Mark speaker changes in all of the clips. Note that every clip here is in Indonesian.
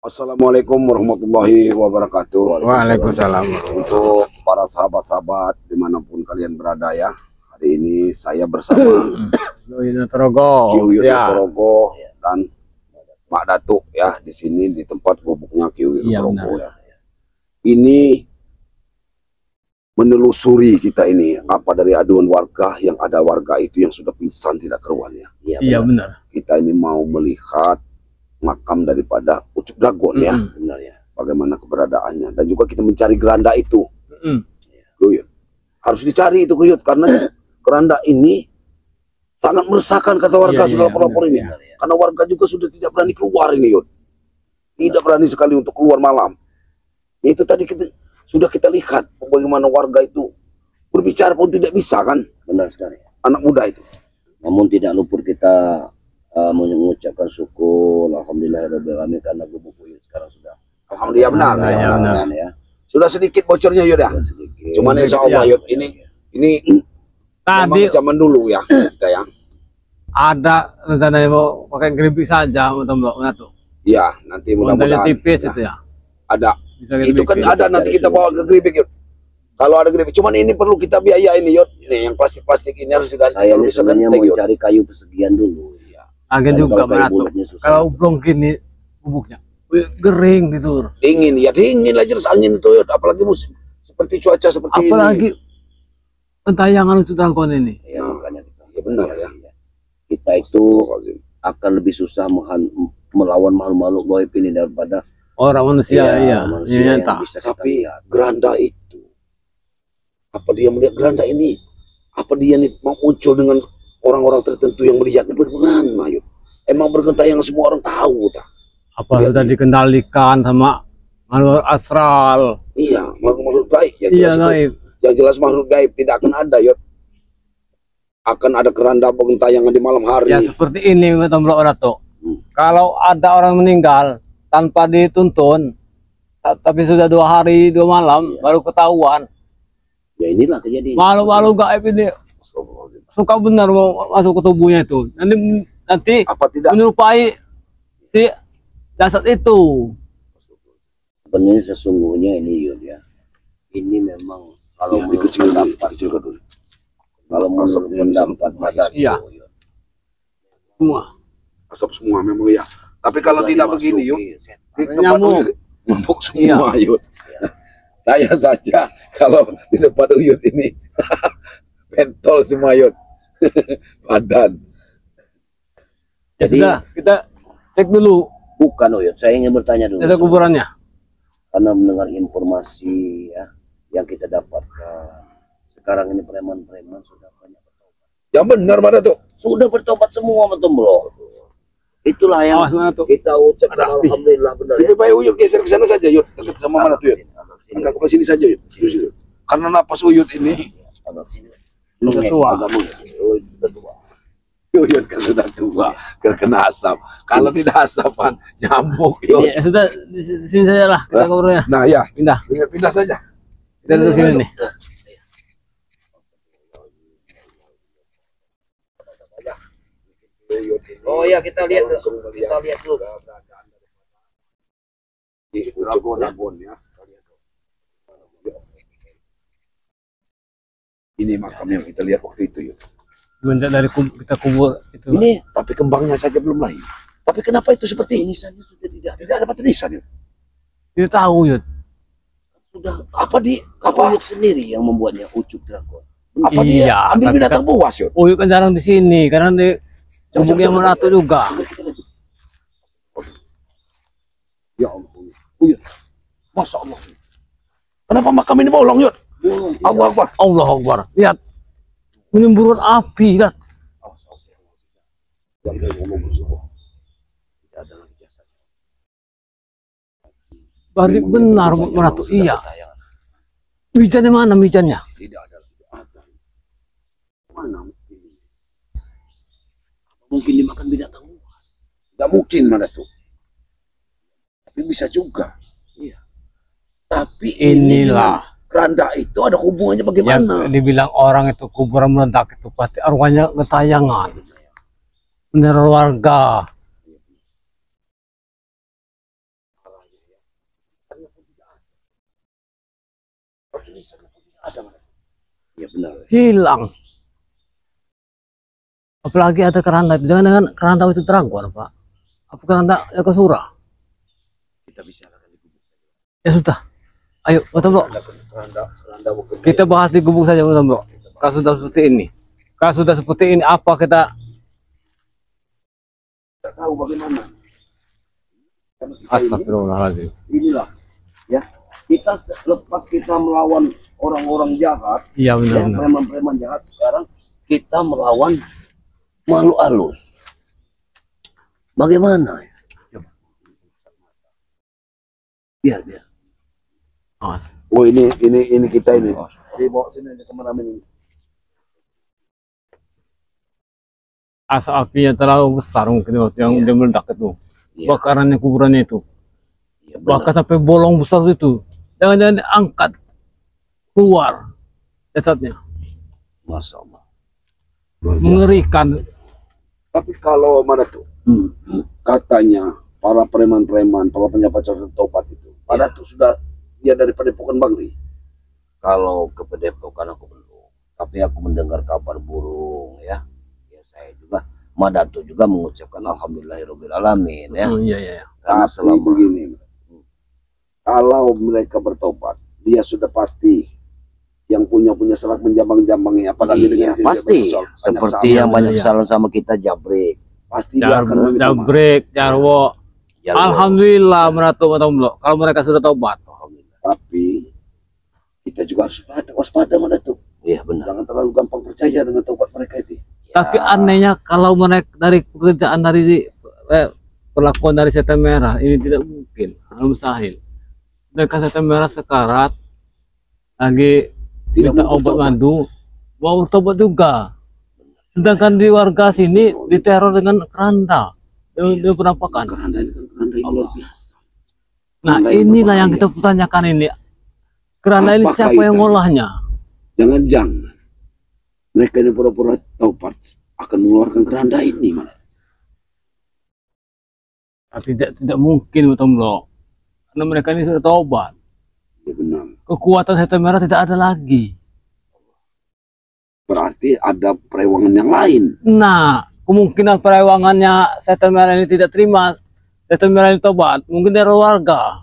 Speaker 1: Assalamualaikum warahmatullahi wabarakatuh.
Speaker 2: Waalaikumsalam.
Speaker 1: Untuk para sahabat-sahabat dimanapun kalian berada ya, hari ini saya bersama
Speaker 2: Yoyo Torogo,
Speaker 1: Kiu
Speaker 2: ya.
Speaker 1: Torogo dan Mak Datuk ya, di sini di tempat gubuknya Kiu Torogo ya. Ini menelusuri kita ini apa dari aduan warga, yang ada warga itu yang sudah pingsan tidak keruan ya.
Speaker 2: Iya benar.
Speaker 1: Kita ini mau melihat makam daripada Ucup Dragon ya,
Speaker 2: benar ya.
Speaker 1: Bagaimana keberadaannya, dan juga kita mencari keranda itu. Kuyut. Harus dicari itu Kuyut, karena keranda ini sangat meresahkan kata warga sudah lapor-lapor ini. Karena warga juga sudah tidak berani keluar ini Yud. Tidak berani sekali untuk keluar malam. Itu tadi sudah kita lihat bagaimana warga itu berbicara pun tidak bisa kan.
Speaker 3: Benar sekali.
Speaker 1: Anak muda itu.
Speaker 3: Namun tidak luput kita mengucapkan syukur alhamdulillahirobbilalamin karena gubuk Uyut sekarang sudah
Speaker 1: Alhamdulillah benar.
Speaker 2: Benar.
Speaker 3: ya.
Speaker 1: Sudah sedikit bocornya Yud ya. Cuman insya Allah Yud, ini
Speaker 2: Tadi
Speaker 1: zaman dulu ya kita ya.
Speaker 2: ada rencana mau pakai geribik saja untuk bloknya tuh.
Speaker 1: Iya, nanti mudah-mudahan
Speaker 2: tipis
Speaker 1: ya,
Speaker 2: itu ya.
Speaker 1: ada.
Speaker 2: Bisa
Speaker 1: Itu kan ada, nanti kita bawa ke geribik Yud. Kalau ada geribik, cuman ini perlu kita biaya ini Yud. Nih yang plastik-plastik ini harus diganti.
Speaker 3: Saya
Speaker 1: Kalau
Speaker 3: ini
Speaker 1: bisa
Speaker 3: sebenarnya
Speaker 1: genteng
Speaker 3: mau
Speaker 1: Yud.
Speaker 3: cari kayu persegian dulu.
Speaker 2: Agen
Speaker 3: Kalau
Speaker 2: juga
Speaker 3: kayu
Speaker 2: berat tuh.
Speaker 3: bulatnya susah.
Speaker 2: Kalau belum gini bubuknya, gering gitu.
Speaker 1: Dingin ya, dingin lah jelas angin itu Yud. Apalagi musim seperti cuaca seperti
Speaker 2: Apalagi
Speaker 1: ini.
Speaker 2: pentayangan Ucup Dragon ini.
Speaker 3: Ya, makanya kita,
Speaker 1: Ya benar ya.
Speaker 3: kita itu akan lebih susah melawan makhluk-makhluk gaib ini daripada
Speaker 2: Orang manusia, iya.
Speaker 3: manusia
Speaker 2: Iya,
Speaker 3: yang
Speaker 2: tak.
Speaker 3: bisa kita
Speaker 1: Tapi
Speaker 3: lihat.
Speaker 1: geranda itu, apa dia melihat geranda ini? Apa dia nih mau muncul dengan orang-orang tertentu yang melihatnya bagaimana Yud? Emang bergentayangan semua orang tahu tak?
Speaker 2: Apa sudah dikendalikan sama makhluk astral?
Speaker 1: Iya, makhluk gaib. Yang
Speaker 2: Iya,
Speaker 1: jelas itu,
Speaker 2: gaib.
Speaker 1: yang jelas makhluk gaib tidak akan ada Yud. Akan ada keranda pengentayangan di malam hari.
Speaker 2: Ya seperti ini Tomblok Ratu. Kalau ada orang meninggal tanpa dituntun, tapi sudah 2 hari 2 malam baru ketahuan.
Speaker 3: Ya inilah kejadian.
Speaker 2: Makhluk-makhluk gaib ini suka benar mau masuk ke tubuhnya itu. Nanti
Speaker 1: Apa tidak?
Speaker 2: menyerupai si jasad itu.
Speaker 3: Sebenarnya sesungguhnya ini Yud ya. Ini memang kalau
Speaker 1: Ya,
Speaker 3: menurut
Speaker 1: dikecil
Speaker 3: pendapat,
Speaker 1: dulu.
Speaker 3: kalau menurut pendapat pada
Speaker 2: Iya. Semua.
Speaker 1: Asap semua memang ya. Tapi kalau tidak begini Yud, di tempat
Speaker 2: Nyamuk.
Speaker 1: Uyut nyamuk semua Yud. Saya saja kalau di tempat Uyut ini pentol semua Yud. Badan.
Speaker 2: Ya
Speaker 3: Jadi
Speaker 2: sudah, kita cek dulu
Speaker 3: bukan Uyut, saya ingin bertanya dulu.
Speaker 2: jasad kuburannya.
Speaker 3: Karena mendengar informasi ya yang kita dapatkan sekarang ini preman-preman sudah banyak bertobat.
Speaker 1: Yang benar pada tuh.
Speaker 3: Sudah bertobat semua betul bro. Itulah yang
Speaker 2: Awas mana tuh?
Speaker 3: kita ucapkan alhamdulillah benar ya.
Speaker 1: Lebih baik Uyut geser ke sana saja Yud. Dekat sama mana tuh Yud?
Speaker 3: Agak sini,
Speaker 1: Agak ke sini saja Yud. Sini. Karena napas Uyut ini,
Speaker 3: agak sini.
Speaker 2: Sudah tua.
Speaker 3: Agak mungkin. Oh, sudah tua.
Speaker 1: Uyut kan sudah tua, kena asap. Kalau tidak asapan, nyamuk Yud.
Speaker 2: Ya sudah, di sini saja lah kita kuburnya.
Speaker 1: Nah ya,
Speaker 2: Pindah.
Speaker 1: pindah saja.
Speaker 2: Kita duduk sini nih.
Speaker 3: Oh ya kita lihat dulu. Kita lihat dulu.
Speaker 1: Dragon ya. Ini makam yang kita lihat waktu itu Yud.
Speaker 2: Benda dari kita kubur itu.
Speaker 3: Ini
Speaker 1: Tapi kembangnya saja belum lahir. Tapi kenapa itu seperti ini?
Speaker 3: tulisannya sudah
Speaker 1: Tidak ada tulisan Yud.
Speaker 2: Kita tahu Yud.
Speaker 3: sudah
Speaker 1: Apa di
Speaker 3: apa Uyut sendiri yang membuatnya Ucup Dragon.
Speaker 1: apa
Speaker 2: Iya,
Speaker 1: dia ambil
Speaker 2: tapi
Speaker 1: binatang buas Yud?
Speaker 2: Uyut kan jarang di sini karena di gubuk yang Meratu juga.
Speaker 1: Ya ampun. Uyut. Masya Allah. Kenapa makam ini bolong Yud? Allah Akbar.
Speaker 2: Allah Akbar. Lihat. Menyemburkan api, lihat. Bari benar Meratu. Iya. Mijannya mana mijannya?
Speaker 1: Tidak ada. Mana mungkin?
Speaker 3: Mungkin dimakan binatang buas.
Speaker 1: Tidak mungkin mana tuh. Tapi bisa juga.
Speaker 3: Iya.
Speaker 1: Tapi
Speaker 2: Inilah
Speaker 1: keranda itu ada hubungannya
Speaker 2: yang
Speaker 1: bagaimana?
Speaker 2: dibilang orang itu kuburan meledak itu pasti arwahnya ketayangan. Bener warga.
Speaker 3: ada. Ya benar.
Speaker 2: Hilang. Apalagi ada keranda, jangan keranda itu Dragon, Pak. Apa keranda ya Kasura?
Speaker 3: Kita bisa
Speaker 2: Ya sudah. Ayo, Batam Bro.
Speaker 3: keranda
Speaker 2: Kita bahas di gubuk saja, Batam Bro. Kalau sudah seperti ini. Kalau sudah seperti ini, apa kita
Speaker 1: tahu bagaimana.
Speaker 2: Astagfirullahaladzim.
Speaker 1: Inilah ya, kita lepas kita melawan orang-orang jahat,
Speaker 2: Iya benar.
Speaker 1: preman-preman jahat, sekarang
Speaker 3: kita melawan makhluk halus. Bagaimana? Coba. Biar.
Speaker 1: oh ini kita ini. Dibawa sini di kameramen ini.
Speaker 2: Asap apinya terlalu besar mungkin waktu yang dia meledak itu.
Speaker 3: Iya.
Speaker 2: Bakarannya kuburannya itu.
Speaker 3: Ya,
Speaker 2: Bahkan sampai bolong besar itu. Jangan-jangan diangkat keluar jasadnya.
Speaker 3: Masya Allah.
Speaker 2: Mengerikan.
Speaker 1: Tapi kalau mana tuh katanya para preman-preman, para penjabat tobat itu, pada tuh sudah dia dari Padepokan Bangli.
Speaker 3: Kalau ke Padepokan aku belum, tapi aku mendengar kabar burung ya. Ya saya juga, Madatu juga mengucapkan alhamdulillahirabbil alamin ya.
Speaker 2: Oh, iya.
Speaker 3: Karena
Speaker 1: Tapi
Speaker 3: selama
Speaker 1: begini, kalau mereka bertobat, dia sudah pasti yang punya salah menjambang-jambangi, apalagi
Speaker 3: iya,
Speaker 1: dengan
Speaker 3: pasti seperti yang banyak
Speaker 2: Iya.
Speaker 3: kesalahan sama kita Jabrik.
Speaker 1: pasti dia akan meminta maaf.
Speaker 2: Jabrek, Jarwo.
Speaker 3: Jarwo.
Speaker 2: Alhamdulillah Batam Bro. Kalau mereka sudah tobat.
Speaker 1: Tapi kita juga harus waspada Madatu.
Speaker 3: Iya benar.
Speaker 1: Jangan terlalu gampang percaya dengan tobat mereka itu.
Speaker 2: Tapi anehnya kalau mereka dari pekerjaan dari perlakuan dari setan merah ini tidak mungkin, mustahil. Mereka setan merah sekarat lagi
Speaker 1: Tidak
Speaker 2: minta
Speaker 1: mau
Speaker 2: obat
Speaker 1: bertobat.
Speaker 2: mandu, mau bertobat juga. Sedangkan di warga sini diteror dengan keranda, dia penampakan.
Speaker 1: Keranda ini kan keranda yang luar biasa.
Speaker 2: Nah
Speaker 1: Keranda yang
Speaker 2: inilah yang
Speaker 1: berbahaya.
Speaker 2: kita pertanyakan ini. Keranda ini
Speaker 1: Apakah
Speaker 2: siapa yang
Speaker 1: itu?
Speaker 2: ngolahnya?
Speaker 1: Jangan-jangan mereka ini pura-pura tobat akan mengeluarkan keranda ini malah.
Speaker 2: Tidak mungkin Batam Bro. Karena mereka ini sudah tobat.
Speaker 1: Ya benar.
Speaker 2: Kekuatan setan merah tidak ada lagi.
Speaker 1: Berarti ada perewangan yang lain.
Speaker 2: Nah, kemungkinan perewangannya setan merah ini tidak terima setan merah ini tobat, mungkin dari warga.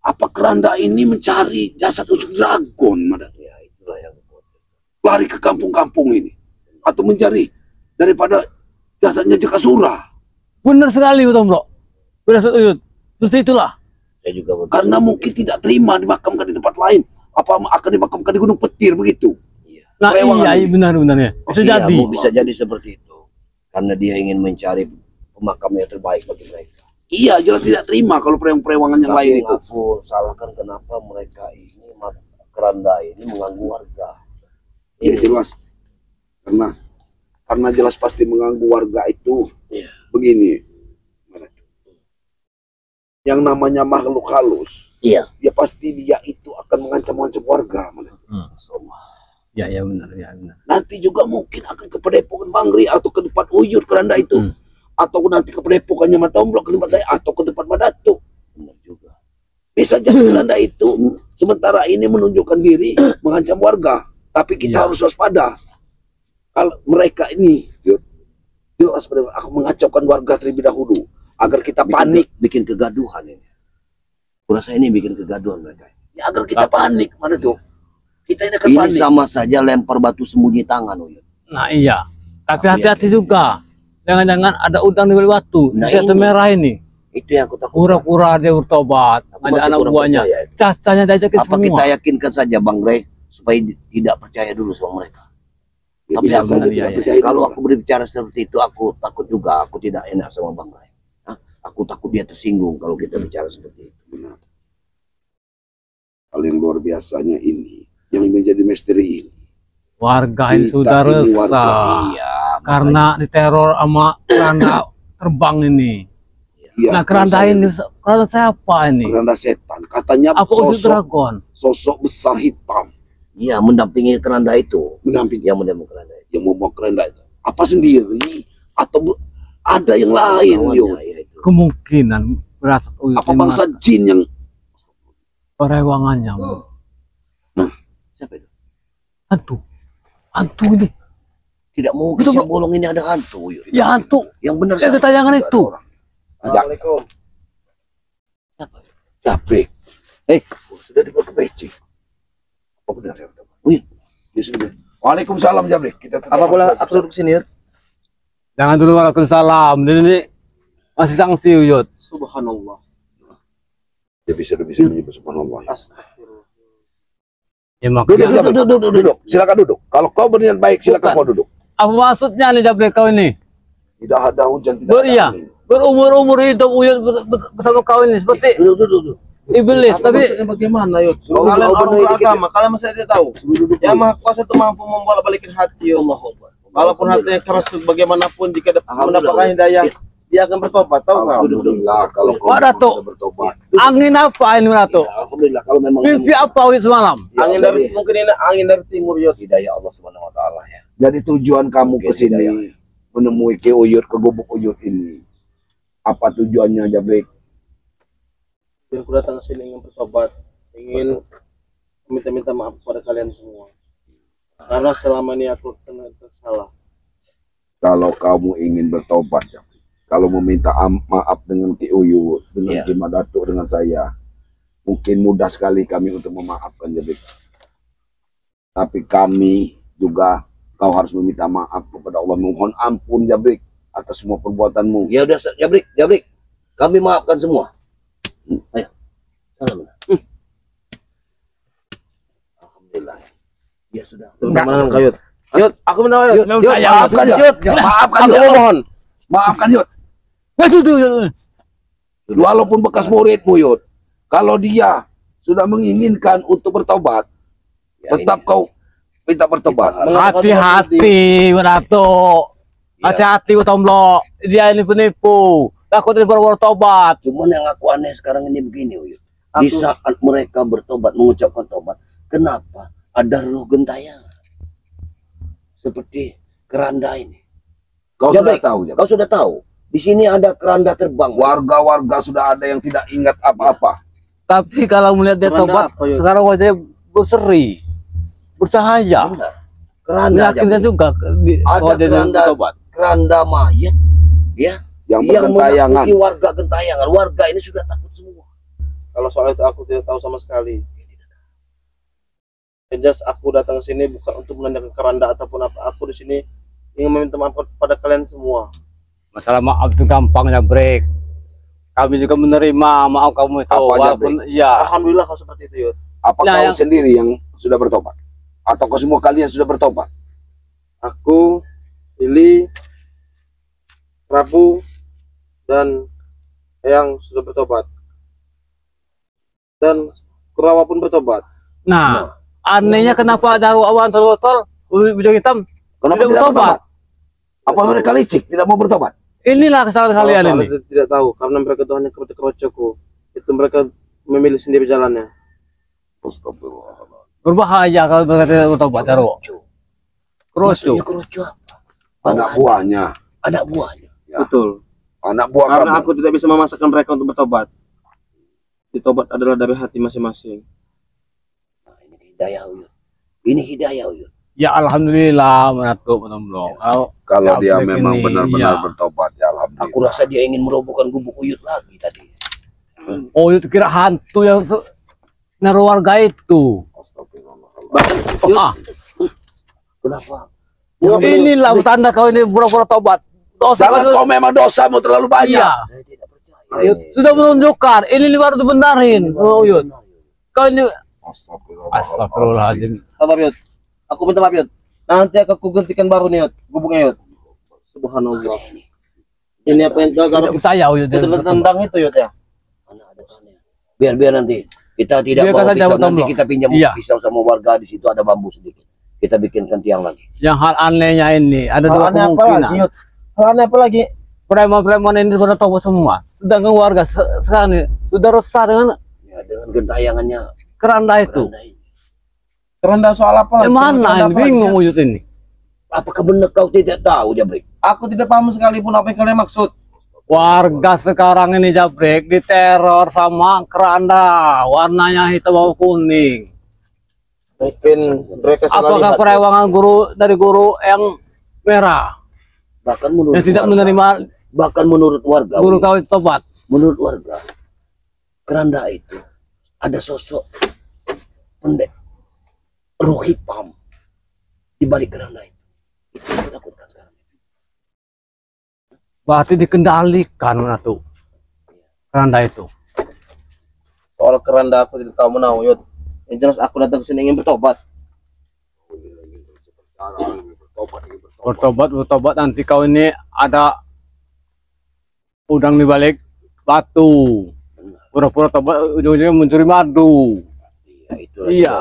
Speaker 1: Apa keranda ini mencari jasad ucuk dragon, Madatu?
Speaker 3: Ya itulah yang
Speaker 1: Lari ke kampung-kampung ini atau mencari daripada jasadnya Jakasura.
Speaker 2: Benar sekali Batam Bro. Benar sekali. Seperti itulah.
Speaker 3: saya juga betul.
Speaker 1: Karena mungkin tidak terima dimakamkan di tempat lain. Apa akan dimakamkan di Gunung Petir begitu?
Speaker 2: Nah
Speaker 1: Perewangan
Speaker 2: iya
Speaker 1: ini.
Speaker 2: benar ya. Bisa
Speaker 3: Iya,
Speaker 2: jadi.
Speaker 3: bisa jadi seperti itu. Karena dia ingin mencari pemakam yang terbaik bagi mereka.
Speaker 1: Iya, jelas tidak terima kalau perewangan yang lain
Speaker 3: Tapi
Speaker 1: itu.
Speaker 3: aku salahkan kenapa mereka ini keranda ini mengganggu warga.
Speaker 1: Ya jelas. Karena jelas pasti mengganggu warga itu.
Speaker 3: Iya.
Speaker 1: Begini. Yang namanya makhluk halus,
Speaker 3: Iya.
Speaker 1: ya pasti dia itu akan mengancam-ancam warga.
Speaker 2: Ya benar.
Speaker 1: Nanti juga mungkin akan ke Padepokan Bangli atau ke tempat Uyut keranda itu. Atau nanti ke Padepokannya Matomblok ke tempat saya atau ke tempat Madatu.
Speaker 3: Benar juga.
Speaker 1: Bisa jadi keranda itu sementara ini menunjukkan diri mengancam warga. Tapi kita harus waspada. Kalau mereka ini jelas aku mengacaukan warga terlebih dahulu agar kita panik.
Speaker 3: Bikin kegaduhan ini. Kurasa ini bikin kegaduhan mereka.
Speaker 1: Ya, agar kita panik, mana tuh? Kita ini akan
Speaker 3: Ini
Speaker 1: panik.
Speaker 3: sama saja lempar batu sembunyi tangan, Uyut.
Speaker 2: Nah iya. Tapi hati-hati juga. Jangan-jangan ada udang di balik batu.
Speaker 3: Nah,
Speaker 2: Setan
Speaker 3: ini.
Speaker 2: merah ini.
Speaker 3: Itu yang aku takut.
Speaker 2: Pura-pura dia bertobat.
Speaker 3: Aku
Speaker 2: Ada
Speaker 3: masih
Speaker 2: anak
Speaker 3: kurang
Speaker 2: buahnya.
Speaker 3: percaya itu.
Speaker 2: Cacanya diajakin
Speaker 3: Apa
Speaker 2: semua.
Speaker 3: kita yakinkan saja Bang Rey supaya tidak percaya dulu sama mereka.
Speaker 1: Ya,
Speaker 3: Tapi
Speaker 1: bisa
Speaker 3: aku
Speaker 1: saja
Speaker 2: benar,
Speaker 1: tidak
Speaker 2: ya.
Speaker 1: percaya
Speaker 3: Kalau
Speaker 1: dulu.
Speaker 3: aku berbicara seperti itu, aku takut juga. Aku tidak enak sama Bang Ray. Hah? Aku takut dia tersinggung kalau kita bicara seperti itu.
Speaker 1: Benar. Hal yang luar biasanya ini, yang menjadi misteri ini.
Speaker 2: Warga ini
Speaker 1: Kita
Speaker 2: sudah
Speaker 1: ini warga,
Speaker 2: resah.
Speaker 3: Iya.
Speaker 2: Karena diteror sama keranda terbang ini.
Speaker 1: Ya,
Speaker 2: Nah keranda
Speaker 1: kalau
Speaker 2: ini, keranda siapa ini?
Speaker 1: keranda setan. Katanya
Speaker 2: Apa Ucuk Dragon?
Speaker 1: sosok besar hitam
Speaker 3: Iya, mendampingi keranda itu.
Speaker 1: mendampingi
Speaker 3: Yang mendampingi keranda itu.
Speaker 1: yang membawa keranda itu. Apa sendiri atau ada yang lain?
Speaker 3: Kawannya,
Speaker 1: Yo?
Speaker 3: ya itu.
Speaker 2: Kemungkinan berasal
Speaker 1: Apa bangsa jin yang
Speaker 2: perewangannya.
Speaker 3: Siapa itu?
Speaker 2: Hantu ini.
Speaker 3: Tidak mungkin
Speaker 2: Itu,
Speaker 3: siang bolong ini ada hantu, Uyut.
Speaker 2: Ya hantu.
Speaker 3: Yang benar
Speaker 2: Yang
Speaker 3: saja.
Speaker 2: tayangan itu.
Speaker 1: Assalamualaikum.
Speaker 3: Siapa?
Speaker 1: Jabrik. Sudah dibawa ke PC. Oh benar ya. Wih, dia sudah. Waalaikumsalam Jabrik. Kita
Speaker 4: Apa boleh aku duduk sini, Yud?
Speaker 2: Jangan dulu waalaikumsalam. Ini masih sanksi Uyut.
Speaker 4: Subhanallah.
Speaker 1: Dia bisa menyebut subhanallah. Ya.
Speaker 4: Astagfirullah.
Speaker 2: Ya makanya.
Speaker 1: Duduk. Silakan duduk. Kalau kau berniat baik, silakan kau duduk.
Speaker 2: Apa maksudnya nih Jabrik kau ini?
Speaker 1: Tidak ada hujan, tidak ada
Speaker 2: Iya.
Speaker 1: angin.
Speaker 2: Berumur-umur hidup Uyut bersama kau ini seperti
Speaker 3: Duduk.
Speaker 2: iblis.
Speaker 4: Apa
Speaker 2: Tapi
Speaker 4: maksudnya bagaimana, Yud?
Speaker 1: Suruh
Speaker 4: Kalian
Speaker 1: duduk,
Speaker 4: orang
Speaker 1: duduk,
Speaker 4: beragama, kalian masih tidak tahu.
Speaker 1: Duduk.
Speaker 4: Yang Maha Kuasa itu mampu membolak-balikin hati, ya Allah. Walaupun hatinya keras bagaimanapun, jika mendapatkan hidayah, dia akan bertobat, tahu nggak?
Speaker 1: Alhamdulillah kalau kau
Speaker 2: Pak Datuk.
Speaker 1: sudah bertobat.
Speaker 2: angin apa ini Datuk?
Speaker 3: Alhamdulillah kalau memang
Speaker 2: Mimpi apa Uyut semalam?
Speaker 4: Angin dari mungkin ini angin dari timur, Yud.
Speaker 3: hidayah Allah Subhanahu wa taala ya.
Speaker 1: Jadi tujuan kamu ke sini
Speaker 3: hidayah.
Speaker 1: menemui Ki Uyut, ke Gubuk Uyut ini. Apa tujuannya Jabrik?
Speaker 4: Dan aku datang ke sini ingin bertobat, ingin minta maaf kepada kalian semua. Karena selama ini aku tersalah.
Speaker 1: Kalau kamu ingin bertobat, Jabrik, kalau meminta maaf dengan Ki Uyut, dengan Ki Madatuk, dengan saya, mungkin mudah sekali kami untuk memaafkan Jabrik. Tapi kami juga, kau harus meminta maaf kepada Allah, mohon ampun Jabrik atas semua perbuatanmu.
Speaker 3: Ya udah Jabrik. Kami maafkan semua. Ayo. Salam. Alhamdulillah. Ya sudah.
Speaker 4: Bagaimana kau, Yud? Yud, aku minta maaf, Yud.
Speaker 1: Yud, maafkan Yud. Maafkan
Speaker 4: Aku
Speaker 1: Yud.
Speaker 4: mohon.
Speaker 1: Maafkan Yud.
Speaker 2: Yud.
Speaker 1: Walaupun bekas muridmu Yud, kalau dia sudah menginginkan untuk bertobat, tetap kau minta bertobat.
Speaker 2: Hati-hati Datuk. Hati-hati Tomblo. Dia ini penipu. Takut ini bertobat.
Speaker 3: Cuman yang aku aneh sekarang ini begini, Uyut. Di saat mereka bertobat, mengucapkan tobat, kenapa ada ruh gentayangan? Seperti keranda ini.
Speaker 1: Kau
Speaker 3: Jabrik,
Speaker 1: sudah tahu, Jabrik?
Speaker 3: Kau sudah tahu. Di sini ada keranda terbang.
Speaker 1: Warga-warga sudah ada yang tidak ingat apa-apa.
Speaker 2: Tapi kalau melihat dia
Speaker 4: Keranda
Speaker 2: tobat,
Speaker 4: apa, Yud?
Speaker 2: sekarang wajahnya berseri, bercahaya.
Speaker 3: Benar. Keranda,
Speaker 2: Meyakinkan
Speaker 3: Jabrik.
Speaker 2: juga
Speaker 3: Ada
Speaker 2: dia
Speaker 3: keranda,
Speaker 2: bertobat.
Speaker 3: keranda mayat, ya,
Speaker 1: Yang
Speaker 3: yang
Speaker 1: bergentayangan.
Speaker 3: menakuti warga gentayangan. Warga ini sudah takut semua.
Speaker 4: Kalau soal itu aku tidak tahu sama sekali. Yang jelas aku datang ke sini bukan untuk menanyakan keranda ataupun apa. Aku di sini ingin meminta maaf kepada kalian semua.
Speaker 2: Masalah maaf itu gampang Jabrik. Kami juga menerima maaf kamu itu.
Speaker 1: Apa,
Speaker 2: Walaupun iya.
Speaker 4: Alhamdulillah kau seperti itu, Yud.
Speaker 1: Apa
Speaker 2: Nah,
Speaker 1: kau
Speaker 2: yang-
Speaker 1: sendiri yang sudah bertobat? Atau kau semua kalian sudah bertobat?
Speaker 4: Aku, Lili, Prabu, dan Eyang sudah bertobat. Dan Kurawa pun bertobat.
Speaker 2: Nah, anehnya kenapa ada awan botol bujang hitam
Speaker 1: Kenapa
Speaker 2: tidak
Speaker 1: tidak
Speaker 2: bertobat?
Speaker 1: bertobat? Apa mereka licik, tidak mau bertobat?
Speaker 2: Inilah kesalahan
Speaker 4: Kalau
Speaker 2: kalian
Speaker 4: soal
Speaker 2: ini.
Speaker 4: itu tidak tahu karena mereka itu hanya keroco-kerocoku. Itu mereka memilih sendiri jalannya.
Speaker 1: Astagfirullah.
Speaker 2: Berbahaya kalau mereka tidak bertobat, Jaro. Keroco.
Speaker 3: Maksudnya keroco apa?
Speaker 1: Anak buahnya.
Speaker 3: Anak buahnya.
Speaker 1: Ya.
Speaker 4: Betul.
Speaker 1: Anak buah
Speaker 4: Karena
Speaker 1: kamu.
Speaker 4: aku tidak bisa memaksakan mereka untuk bertobat. Ditobat adalah dari hati masing-masing.
Speaker 3: Nah, ini hidayah, Uyut. Ini hidayah, Uyut.
Speaker 2: Ya alhamdulillah menatu menolong.
Speaker 1: Kalau
Speaker 2: Ya,
Speaker 1: dia
Speaker 2: begini,
Speaker 1: memang benar-benar
Speaker 2: iya.
Speaker 1: bertobat, ya alhamdulillah.
Speaker 3: Aku rasa dia ingin merobohkan gubuk Uyut lagi tadi.
Speaker 2: Oh itu kira hantu yang naruh warga itu.
Speaker 1: Astagfirullah.
Speaker 2: Ah,
Speaker 3: Kenapa?
Speaker 2: inilah tanda kau ini pura-pura tobat. Dosa
Speaker 1: Jangan kau memang dosamu terlalu banyak.
Speaker 2: Iya.
Speaker 3: Saya tidak percaya. ini.
Speaker 2: Sudah menunjukkan. Ini baru dibenarin. Oh Yud. Kau ini
Speaker 1: Astagfirullah.
Speaker 2: Astagfirullahaladzim.
Speaker 4: Apa, Yud? Aku minta maaf, Yud. Nanti aku gantikan baru nih, Yud. Gubuknya, Yud. Subhanallah. Ini apa yang kau
Speaker 2: Tidak
Speaker 4: garap?
Speaker 2: percaya Yud.
Speaker 4: Itu tendang itu, Yud, ya?
Speaker 3: Mana ada tanah? Biar nanti kita tidak
Speaker 2: Biar
Speaker 3: bawa
Speaker 2: kata
Speaker 3: pisau,
Speaker 2: jawab
Speaker 3: nanti
Speaker 2: Tomblo.
Speaker 3: kita pinjam
Speaker 2: Iya.
Speaker 3: pisau sama warga, di situ ada bambu sedikit. Kita bikinkan tiang lagi.
Speaker 2: Yang hal anehnya ini ada dua
Speaker 4: Aneh apa
Speaker 2: kemungkinan.
Speaker 4: lagi, Yud? Aneh apa lagi?
Speaker 2: Preman-preman ini sudah tobat semua. Sedangkan warga sekarang ini sudah resah dengan
Speaker 3: Ya, dengan gentayangannya.
Speaker 2: keranda itu.
Speaker 3: keranda ini.
Speaker 4: Keranda soal apa lagi?
Speaker 2: Mana
Speaker 4: Keranda
Speaker 2: ini
Speaker 4: apa lagi,
Speaker 2: bingung
Speaker 4: Yud?
Speaker 2: Wujud ini.
Speaker 3: Apakah benar kau tidak tahu, Jabrik?
Speaker 4: Aku tidak paham sekalipun apa yang kalian maksud.
Speaker 2: Warga sekarang ini Jabrik diteror sama keranda warnanya hitam atau kuning.
Speaker 4: Mungkin mereka salah
Speaker 2: Apakah
Speaker 4: lihat.
Speaker 2: perewangan guru dari guru yang merah
Speaker 3: Bahkan menurut
Speaker 2: yang tidak
Speaker 3: warga,
Speaker 2: menerima
Speaker 3: bahkan menurut warga,
Speaker 2: guru kau itu tobat?
Speaker 3: menurut warga, keranda itu ada sosok pendek Rohit Pam di balik keranda itu. Itu yang ditakutkan sekarang.
Speaker 2: Berarti dikendalikan Ratu keranda itu.
Speaker 4: Soal keranda aku tidak tahu menau, Yud. Yang jelas aku datang ke sini ingin bertobat.
Speaker 2: Bertobat nanti kau ini ada udang di balik batu. Pura-pura tobat ujung-ujungnya mencuri madu.
Speaker 3: Iya, itu
Speaker 2: Iya.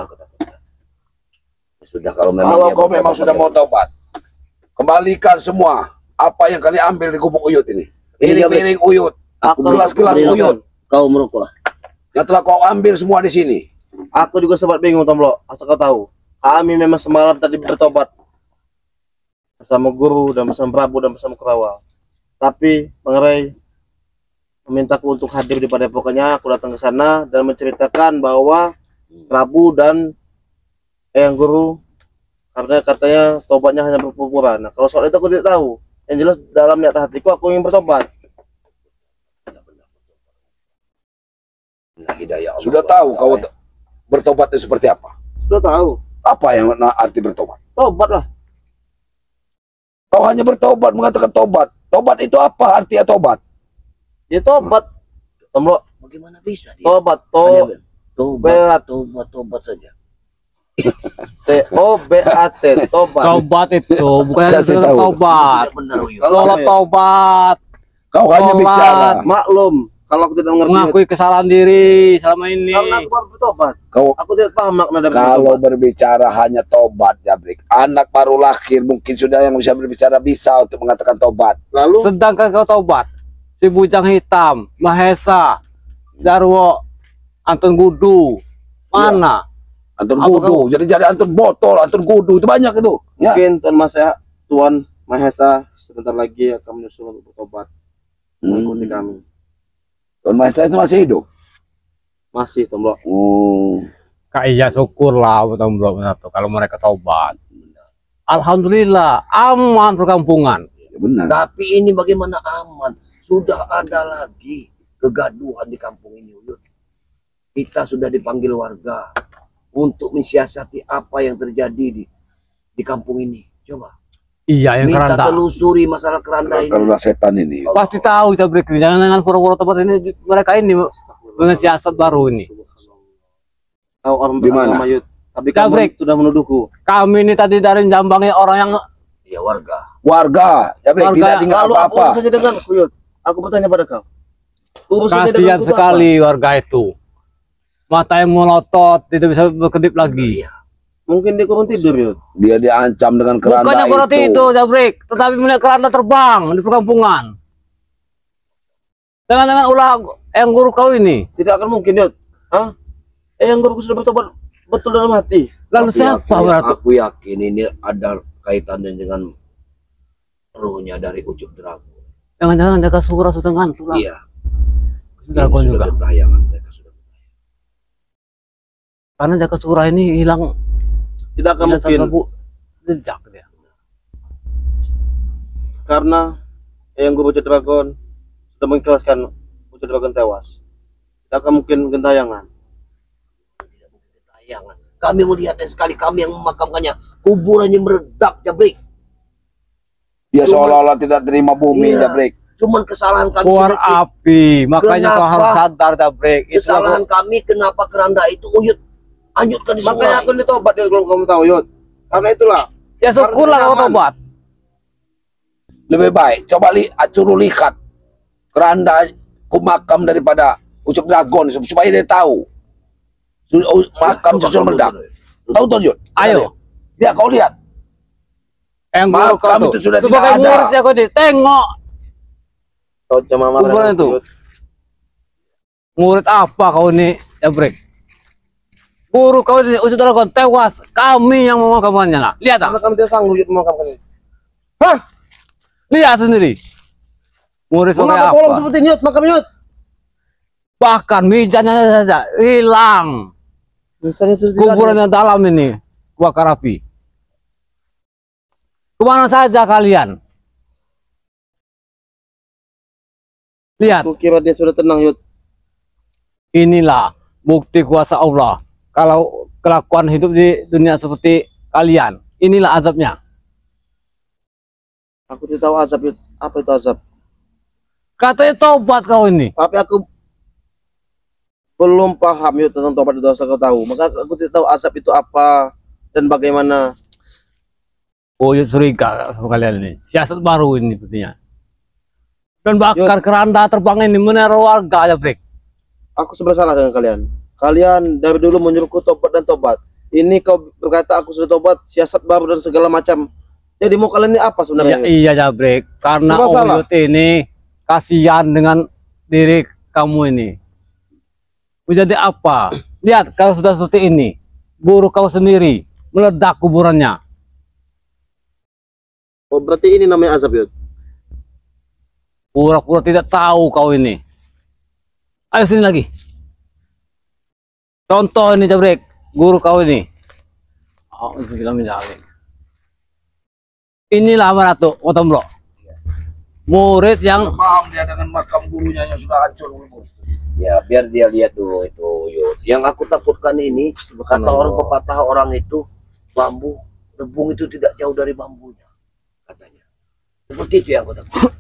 Speaker 3: Sudah kalau memang
Speaker 1: Kalau
Speaker 3: dia
Speaker 1: kau memang sudah mau taubat, kembalikan semua apa yang kalian ambil di gubuk Uyut ini. Piring-piring Uyut, gelas-gelas Uyut,
Speaker 3: kau merokok.
Speaker 1: yang telah kau ambil semua di sini.
Speaker 4: Aku juga sempat bingung, Tomblo. Asal kau tahu, kami memang semalam tadi bertobat bersama guru dan bersama Prabu dan bersama Kerawal. Tapi Mengerai memintaku untuk hadir di padepokannya. Aku datang ke sana dan menceritakan bahwa Prabu dan Eyang Guru karena katanya tobatnya hanya berpura-pura. Nah, kalau soal itu aku tidak tahu. Yang jelas dalam niat hatiku aku ingin bertobat.
Speaker 3: Hidayah Allah.
Speaker 1: Sudah tahu kau bertobat itu seperti apa?
Speaker 4: Sudah tahu.
Speaker 1: Apa yang arti bertobat?
Speaker 4: Tobat lah.
Speaker 1: Kau hanya bertobat, mengatakan tobat. Tobat itu apa artinya tobat?
Speaker 4: Ya tobat. Tomblo,
Speaker 3: Bagaimana bisa dia?
Speaker 4: tobat,
Speaker 3: Hanya
Speaker 4: tobat,
Speaker 3: tobat saja.
Speaker 4: T-O-B-A-T, tobat.
Speaker 2: Tobat itu bukan
Speaker 1: Kasih tahu.
Speaker 2: tobat.
Speaker 3: Tidak benar, Uyut.
Speaker 4: Kalau
Speaker 2: Sholat
Speaker 4: apa ya?
Speaker 2: tobat,
Speaker 1: Kau hanya
Speaker 2: Sholat.
Speaker 1: bicara.
Speaker 4: Maklum, kalau aku tidak mengerti.
Speaker 2: mengakui kesalahan diri selama ini.
Speaker 4: Karena aku baru bertobat.
Speaker 1: Kau
Speaker 4: Aku tidak paham makna dari
Speaker 1: kalau
Speaker 4: bertobat.
Speaker 1: berbicara hanya tobat, Jabrik. Anak baru lahir mungkin sudah yang bisa berbicara bisa untuk mengatakan tobat.
Speaker 4: Lalu
Speaker 2: Sedangkan kau tobat, si Bujang Hitam, Mahesa, Darwo, Antun Gudu, mana?
Speaker 1: Antun
Speaker 2: Apa
Speaker 1: gudu, jadi antun botol, antun gudu itu banyak itu. Ya.
Speaker 4: mungkin Tuan Mahesa sebentar lagi akan menyusul untuk bertobat mengikuti kami.
Speaker 1: Tuan Maestro itu masih hidup.
Speaker 4: Masih, Tomblo.
Speaker 2: Kak iya syukurlah betul satu kalau mereka tobat. Alhamdulillah aman perkampungan.
Speaker 1: Ya, benar.
Speaker 3: Tapi ini bagaimana aman? Sudah ada lagi kegaduhan di kampung ini, Uyut. Kita sudah dipanggil warga untuk mensiasati apa yang terjadi di kampung ini. Coba
Speaker 2: Iya yang
Speaker 3: minta
Speaker 2: keranda.
Speaker 3: telusuri masalah keranda ini.
Speaker 1: Karena setan ini.
Speaker 2: Pasti tahu kita beri jangan pura-pura tobat ini mereka ini dengan siasat baru ini.
Speaker 4: Tahu orang
Speaker 1: Gimana?
Speaker 4: beragama, Yud. Tapi
Speaker 2: Gabrek.
Speaker 4: kamu sudah menuduhku.
Speaker 2: Kami ini tadi dari jambangi orang yang
Speaker 3: Ya warga.
Speaker 1: Warga, Jabrik
Speaker 2: Warga.
Speaker 1: tidak tinggal
Speaker 4: Lalu aku
Speaker 1: apa-apa.
Speaker 4: urus saja denganku, Yud. Aku bertanya pada kau. Urus saja
Speaker 2: kasihan
Speaker 4: denganku itu
Speaker 2: sekali warga itu. Mata yang melotot tidak bisa berkedip lagi.
Speaker 3: Iya.
Speaker 4: apa? Mungkin dia kurang tidur, Yud.
Speaker 1: Dia diancam dengan keranda
Speaker 2: Bukannya berarti
Speaker 1: itu.
Speaker 2: itu Jabrik, tetapi melihat keranda terbang di perkampungan. Dengan ulah yang guru kau ini.
Speaker 4: Tidak akan mungkin, Yud. Hah? Yang guruku sudah bertobat betul dalam hati.
Speaker 2: Lalu
Speaker 3: Tapi
Speaker 2: siapa berarti?
Speaker 3: aku yakin ini ada kaitannya dengan ruhnya dari Ucup Drago.
Speaker 2: Jangan-jangan jaga surah sudah ngantuk lah.
Speaker 3: Iya.
Speaker 2: Sudah
Speaker 3: Ini
Speaker 2: kau
Speaker 3: sudah
Speaker 2: juga.
Speaker 3: gentayangan mereka sudah.
Speaker 2: Karena jaga surah ini hilang
Speaker 4: Tidak akan mungkin.
Speaker 2: terganggu jejak dia.
Speaker 4: Karena yang guru Bocah Dragon sudah mengikhlaskan Bocah Dragon tewas. Tidak akan mungkin gentayangan.
Speaker 3: Gentayangan. Kami melihatnya sekali, kami yang memakamkannya. Kuburannya meledak, Jabrik.
Speaker 1: Dia seolah-olah tidak terima bumi,
Speaker 3: Iya.
Speaker 1: Jabrik.
Speaker 3: Cuman kesalahan kami
Speaker 2: Keluar
Speaker 3: sedikit.
Speaker 2: api, makanya kau
Speaker 3: Kenapa?
Speaker 2: harus sadar Jabrik. Itu
Speaker 3: Kesalahan kami kenapa keranda itu Uyut hanyutkan di sungai.
Speaker 4: Makanya aku ditobat, Yud, kalau kamu tahu, Yud. Karena itulah.
Speaker 2: ya syukurlah kau tobat.
Speaker 1: Lebih baik coba suruh lihat keranda kumakam daripada Ucup Dragon supaya dia tahu. Makam susul meledak. Tahu tuh, Yud?
Speaker 2: Ayo,
Speaker 1: Ya kau lihat.
Speaker 2: yang guru kau
Speaker 1: Makam
Speaker 2: tuh.
Speaker 1: itu sudah
Speaker 2: Sebagai
Speaker 1: tidak ada.
Speaker 2: murid ya kau di tengok
Speaker 4: Tahu cuma
Speaker 2: kuburan itu. Murid apa kau ini, Jabrik? Guru kau ini sudah lakukan tewas. Kami yang memakamkannya lah. Lihat tak?
Speaker 4: Karena kami tidak sanggup, Yud, memakamkan ini.
Speaker 2: Hah? Lihat sendiri. Murid sebagai
Speaker 4: Mengapa kolom
Speaker 2: apa?
Speaker 4: seperti ini, Yud? Makam, Yud.
Speaker 2: Bahkan mijanya saja hilang.
Speaker 4: Misalnya sudah tidak
Speaker 2: Kuburan yang dalam ini kebakar api. Kemana saja kalian? Lihat,
Speaker 4: Aku kira dia sudah tenang, Yud.
Speaker 2: inilah bukti kuasa Allah. Kalau kelakuan hidup di dunia seperti kalian, inilah azabnya.
Speaker 4: Aku tidak tahu azab, Yud. Apa itu azab?
Speaker 2: Katanya tobat kau ini.
Speaker 4: Tapi aku belum paham, Yud, tentang tobat itu, asal kau tahu. Maka aku tidak tahu azab itu apa dan bagaimana.
Speaker 2: Oh, ya curiga sama kalian ini. Siasat baru ini sepertinya. Dan bakar keranda terbang ini meneror warga aja, Brek.
Speaker 4: Aku sebersalah dengan kalian. Kalian dari dulu menyuruhku tobat dan tobat. Ini kau berkata aku sudah tobat, siasat baru dan segala macam. Jadi mau kalian ini apa
Speaker 2: Ya,
Speaker 4: sebenarnya? Yud?
Speaker 2: iya Jabrek, karena
Speaker 4: Serba salah.
Speaker 2: Oyot ini kasihan dengan diri kamu ini. Menjadi apa? Lihat kalau sudah seperti ini, guru kau sendiri meledak kuburannya.
Speaker 4: Oh, berarti ini namanya azab, Yud.
Speaker 2: Pura-pura tidak tahu kau ini. Ayo sini lagi. Contoh ini Jabrek, guru kau ini. Oh, itu bilang menjalin. Inilah mana tuh, Otomblo. Murid yang
Speaker 1: Paham dia dengan makam gurunya yang sudah hancur.
Speaker 3: Ya biar dia lihat dulu itu Yud. Yang aku takutkan ini kata orang pepatah orang itu bambu rebung itu tidak jauh dari bambunya katanya. Seperti itu yang aku takut.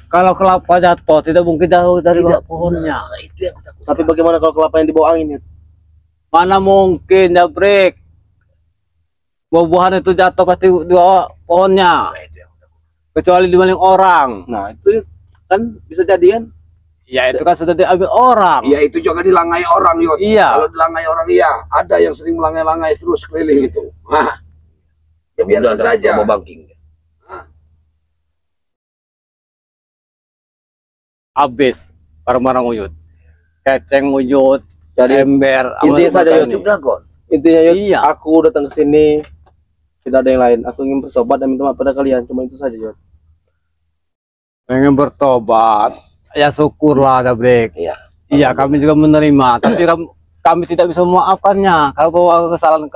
Speaker 2: kalau kelapa jatuh tidak mungkin jauh dari
Speaker 3: Tidak,
Speaker 2: pohonnya.
Speaker 3: nah, itu yang aku takut.
Speaker 4: Tapi bagaimana kalau kelapa yang dibawa angin, Yud?
Speaker 2: Mana mungkin Jabrek. Buah-buahan itu jatuh pasti di bawah pohonnya.
Speaker 3: Nah, itu yang aku takut.
Speaker 2: Kecuali dimaling orang.
Speaker 4: Nah, itu Yud, kan bisa jadi kan?
Speaker 2: Ya itu kan sudah diambil orang.
Speaker 1: Ya itu juga dilangai orang, Yud.
Speaker 2: Iya.
Speaker 1: Kalau dilangai orang, iya. Ada yang sering melangai-langai terus keliling itu. Nah, ya biarkan
Speaker 3: Udah,
Speaker 1: saja.
Speaker 3: mau banking.
Speaker 2: Habis barang-barang Uyut. Keceng Uyut,
Speaker 4: Jadi
Speaker 2: ember.
Speaker 4: intinya saja, Yud.
Speaker 3: Cukup dragon.
Speaker 4: Intinya, Yud,
Speaker 2: Iya.
Speaker 4: aku datang ke sini tidak ada yang lain. Aku ingin bertobat dan minta maaf pada kalian. Cuma itu saja, Yud.
Speaker 2: Pengen bertobat. Ya syukurlah Jabrek.
Speaker 3: Iya.
Speaker 2: Iya kami juga menerima. Tapi kami tidak bisa memaafkannya. Kalau bawa kesalahan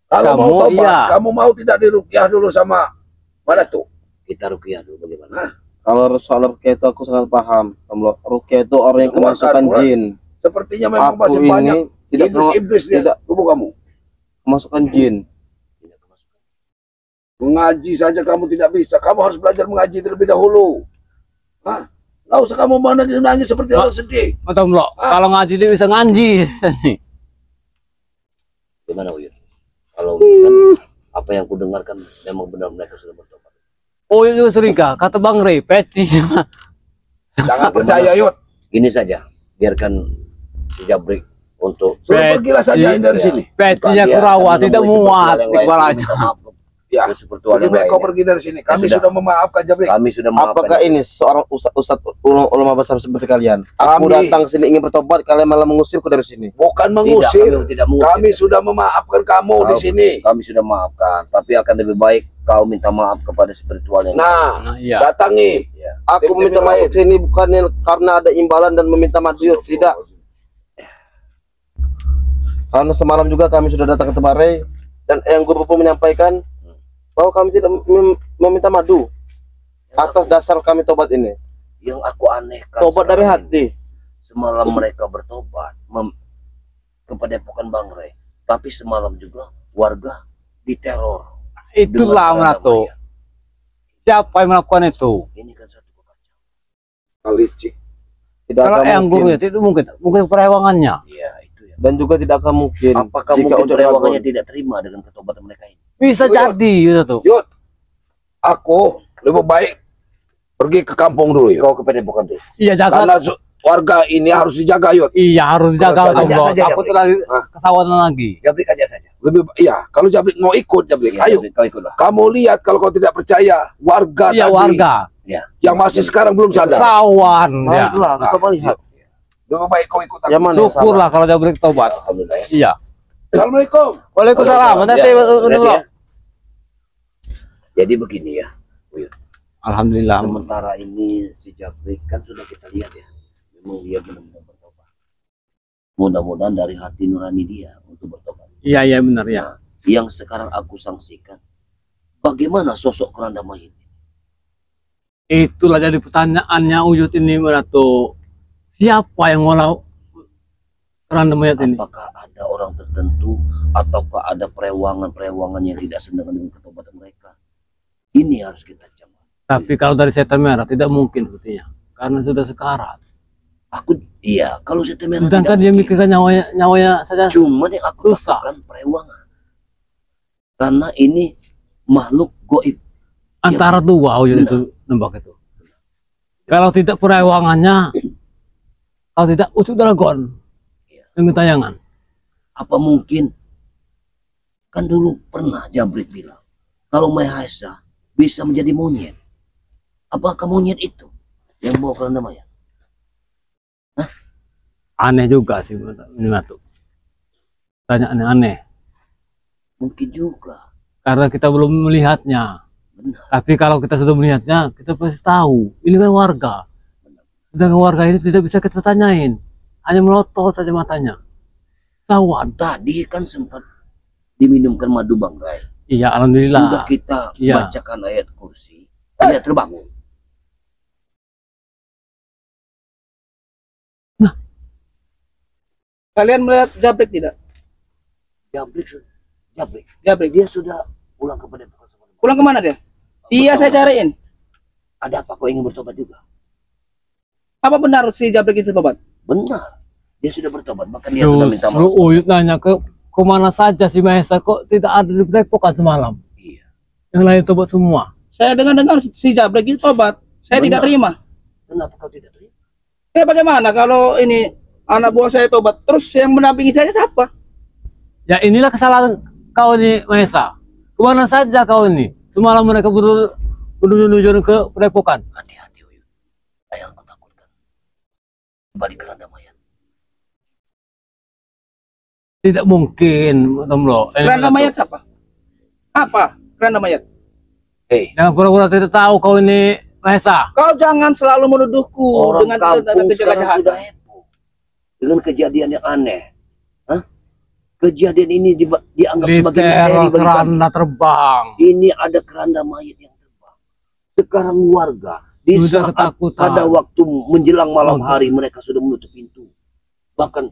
Speaker 1: Kalau
Speaker 2: Kamu,
Speaker 1: mau tobat,
Speaker 2: iya.
Speaker 1: kamu mau tidak diruqyah dulu sama mana tuh?
Speaker 3: Kita rukiah dulu bagaimana?
Speaker 4: Kalau soal rukyah itu aku sangat paham. Kalau rukyah itu orang yang
Speaker 1: Keluarkan,
Speaker 4: kemasukan
Speaker 1: keluar.
Speaker 4: jin.
Speaker 1: Sepertinya memang
Speaker 4: Aku
Speaker 1: masih
Speaker 4: ini
Speaker 1: banyak
Speaker 4: tidak pernah
Speaker 1: iblis-iblis di
Speaker 4: tidak
Speaker 1: tubuh kamu.
Speaker 4: kemasukan jin.
Speaker 1: Mengaji saja kamu tidak bisa. Kamu harus belajar mengaji terlebih dahulu. Hah? Nggak usah kamu nangis seperti orang sedih.
Speaker 2: Betul loh. Kalau ngaji dia bisa ngaji.
Speaker 3: Gimana Uyut? Kalau kan apa yang ku dengarkan memang benar mereka sudah bertobat.
Speaker 2: Oh itu curiga. Kata Bang Rey, peci.
Speaker 1: Jangan percaya, Yud.
Speaker 3: Gini saja, biarkan si Jabrik untuk
Speaker 1: Suruh pergilah saja dari sini.
Speaker 2: Pecinya Kurawa tidak muat di kepalanya.
Speaker 1: Ya,
Speaker 3: Spiritual
Speaker 1: lebih
Speaker 3: yang
Speaker 1: baik kau
Speaker 3: lainnya.
Speaker 1: pergi dari sini. Kami
Speaker 3: sudah.
Speaker 1: sudah memaafkan Jabrik.
Speaker 3: Kami sudah
Speaker 4: Apakah
Speaker 3: memaafkan.
Speaker 4: ini seorang ustadz ulama besar seperti kalian? Aku
Speaker 1: Kami-
Speaker 4: datang sini ingin bertobat, kalian malah mengusirku dari sini.
Speaker 1: Bukan
Speaker 3: Tidak,
Speaker 1: mengusir.
Speaker 3: kami tidak mengusir.
Speaker 1: Kami sudah memaafkan kamu di sini.
Speaker 3: Kami sudah maafkan, tapi akan lebih baik kau minta maaf kepada spiritual yang
Speaker 1: Nah,
Speaker 2: Nah, iya.
Speaker 1: datangi.
Speaker 4: Aku
Speaker 1: Tim-tim
Speaker 4: meminta
Speaker 1: yang
Speaker 4: maaf
Speaker 1: lain.
Speaker 4: ke sini bukan karena ada imbalan dan meminta madyur, tidak. Karena semalam juga kami sudah datang ke tempat Rey dan yang guru pun menyampaikan bahwa kami tidak meminta madu atas dasar kami tobat ini.
Speaker 3: Yang aku anehkan
Speaker 4: Tobat dari
Speaker 3: sekarang
Speaker 4: hati.
Speaker 3: ini, semalam mereka bertobat kepada Padepokan Bang Rey, tapi semalam juga warga diteror.
Speaker 2: Itulah
Speaker 3: Dengan
Speaker 2: Menato.
Speaker 3: Maya.
Speaker 2: Siapa yang melakukan itu?
Speaker 3: Ini kan satu kekacauan.
Speaker 1: Kalicik.
Speaker 4: Tidak
Speaker 2: Kalau
Speaker 4: akan
Speaker 2: yang guru
Speaker 4: mungkin.
Speaker 2: itu mungkin perewangannya.
Speaker 3: Iya, itu ya.
Speaker 4: Dan juga tidak akan mungkin.
Speaker 3: Apakah
Speaker 4: jika
Speaker 3: mungkin
Speaker 4: udah
Speaker 3: perewangannya
Speaker 4: dragon.
Speaker 3: tidak terima dengan ketobatan mereka ini?
Speaker 2: Bisa
Speaker 1: Yud.
Speaker 2: jadi gitu tuh.
Speaker 1: Yud, aku lebih baik pergi ke kampung dulu, Yud.
Speaker 3: Kau ke Padepokan tuh.
Speaker 2: Iya jaga.
Speaker 1: Karena warga ini harus dijaga, Yud.
Speaker 2: Iya harus dijaga
Speaker 1: Kalau
Speaker 2: Otomblo.
Speaker 3: saja,
Speaker 2: Aku
Speaker 3: Jabrik.
Speaker 2: tuh lagi
Speaker 1: Hah?
Speaker 2: kesawanan lagi.
Speaker 3: Jabrik aja saja.
Speaker 1: Iya, kalau Jabrik mau ikut, Jabrik,
Speaker 3: Iya,
Speaker 1: ayo.
Speaker 3: Jabrik, kau ikutlah.
Speaker 1: Kamu lihat kalau kau tidak percaya, warga
Speaker 2: Iya
Speaker 1: tadi
Speaker 2: warga.
Speaker 3: Ya.
Speaker 1: yang masih sekarang belum sadar.
Speaker 2: Sawan. Ya.
Speaker 4: Baiklah, kita melihat.
Speaker 1: Lebih baik kau ikut aku.
Speaker 4: Yang mana yang salah?
Speaker 2: Syukurlah kalau Jabrik tobat.
Speaker 3: Alhamdulillah ya.
Speaker 2: Iya.
Speaker 1: Assalamualaikum.
Speaker 2: Waalaikumsalam. Nanti
Speaker 3: Ya,
Speaker 2: Otomblo.
Speaker 3: ya. Jadi begini ya.
Speaker 2: Alhamdulillah.
Speaker 3: Sementara ini si Jafri kan sudah kita lihat ya, memang dia benar-benar Mudah-mudahan dari hati nurani dia untuk bertobat.
Speaker 2: Iya, iya benar ya.
Speaker 3: Nah, yang sekarang aku sangsikan, bagaimana sosok keranda mayit?
Speaker 2: Itulah jadi pertanyaannya Uyut ini Ratu. Siapa yang ngolah keranda mayat ini?
Speaker 3: Apakah ada orang tertentu ataukah ada perewangan-perewangan yang tidak senang dengan ketobatan mereka? Ini harus kita camkan.
Speaker 2: Tapi kalau dari setan merah tidak mungkin sepertinya, karena sudah sekarat.
Speaker 3: Iya, kalau setan merah
Speaker 2: Sedangkan
Speaker 3: tidak
Speaker 2: dia
Speaker 3: mungkin.
Speaker 2: mikirkan nyawanya saja.
Speaker 3: Cuma yang aku
Speaker 2: Susah.
Speaker 3: katakan perewangan. Karena ini makhluk goib.
Speaker 2: Antara dua Uyut itu nembak itu. Kalau tidak perewangannya, kalau tidak ucuk dragon yang tayangan.
Speaker 3: Apa mungkin, kan dulu pernah Jabrik bilang, kalau Mahesa bisa menjadi monyet. Apakah monyet itu yang bawa keranda mayat?
Speaker 2: Aneh juga sih ini Ratu. Tanya aneh-aneh.
Speaker 3: Mungkin juga.
Speaker 2: Karena kita belum melihatnya.
Speaker 3: Benar.
Speaker 2: Tapi kalau kita sudah melihatnya, kita pasti tahu. Ini kan warga. Sedangkan warga ini tidak bisa kita tanyain. Hanya melotot saja matanya. Sawan.
Speaker 3: Tadi kan sempat diminumkan madu banggai.
Speaker 2: Iya, alhamdulillah.
Speaker 3: Sudah kita
Speaker 2: Iya.
Speaker 3: bacakan ayat kursi. Dia terbangun.
Speaker 5: Kalian melihat Jabrik tidak?
Speaker 3: Jabrik, dia sudah pulang kepada Padepokan.
Speaker 5: Pulang kemana dia? Iya, saya cariin.
Speaker 3: Ada apa kau ingin bertobat juga?
Speaker 5: Apa benar si Jabrik itu tobat?
Speaker 3: Benar. Dia sudah bertobat, bahkan dia sudah minta
Speaker 2: Justru
Speaker 3: maaf.
Speaker 2: Uyut nanya ke kemana saja si Mahesa kok tidak ada di Padepokan semalam.
Speaker 3: Iya.
Speaker 2: Yang lain tobat semua.
Speaker 5: Saya dengar-dengar si Jabrik itu tobat. Saya
Speaker 3: Benar.
Speaker 5: tidak terima.
Speaker 3: Kenapa kau tidak terima?
Speaker 5: Bagaimana kalau ini anak buah saya tobat, terus yang mendampingi saya siapa?
Speaker 2: Ya inilah kesalahan kau ini Mahesa. Kemana saja kau ini? Semalam mereka berdujur ke Padepokan.
Speaker 3: Hati-hati, Uyut. Ayah aku takutkan. Kembali keranda mayat.
Speaker 2: Tidak mungkin, Tomlo.
Speaker 5: Keranda mayat siapa? Apa keranda mayat?
Speaker 2: Jangan pura-pura tidak tahu kau ini Mahesa.
Speaker 5: Kau jangan selalu menuduhku
Speaker 3: Orang
Speaker 5: dengan
Speaker 3: kampung sekarang
Speaker 5: kejahatan.
Speaker 3: sudah heboh dengan kejadian yang aneh. Hah? Kejadian ini dianggap sebagai misteri
Speaker 2: Literal
Speaker 3: bagi kami.
Speaker 2: keranda terbang.
Speaker 3: Ini ada keranda mayat yang terbang. Sekarang warga di
Speaker 2: Sudah
Speaker 3: saat
Speaker 2: ketakutan.
Speaker 3: pada waktu menjelang malam
Speaker 2: Oh.
Speaker 3: hari mereka sudah menutup pintu. Bahkan